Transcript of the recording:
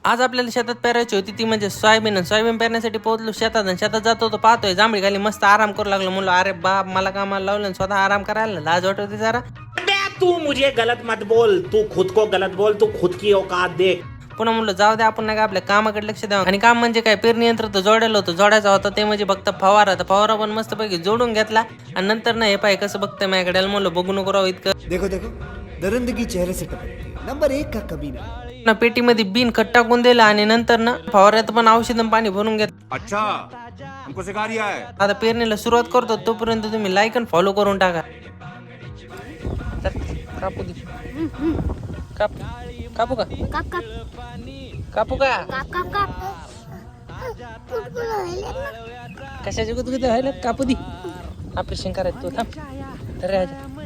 आज आपल्याला शेतात पेरायची होती ती म्हणजे सोयाबीन. सोयाबीन पेरण्यासाठी पोहोचलो शेतात आणि शेतात जातो होतो पाहतोय जांभळी खाली मस्त आराम करू लागलो. म्हणलो अरे बाप मला कामाला लावलं आणि स्वतः आराम करायला लाज वाटते जरा. तू मुझे गलत मत बोल, तू खुद को गलत बोल, तू खुद की औकात देख. पुन्हा म्हणलं जाऊ दे आपण नाही का आपल्या कामाकडे लक्ष द्यावं. आणि काम म्हणजे काय पेरणी यंत्र तर जोडायला होतं जोडायचा होता ते म्हणजे फक्त फवारा. तर फवारा पण मस्त पैकी जोडून घेतला आणि नंतर ना हे पाय कसं बघतंय माझ्याकडे म्हणलं बघू नको राव इतकं. देखो देखो दरिंदगी चेहरे से टपकती है, नंबर 1 का कमीना. ना पेटीमध्ये बिन खट टाकून दिला आणि नंतर ना फवाऱ्यात पण औषध आणि पाणी भरून घेत. अच्छा हमको सिखा रिया है. आता पेरणीला सुरुवात करतो तोपर्यंत तुम्ही लाईक आणि फॉलो करून टाका. कापू दे. कापू का काप काप कापू का काप काप काप फुटबॉल व्हायला कशाचे गुदगुदे व्हायला कापू दे. ऑपरेशन करायचं तू थांब तर राहायचं.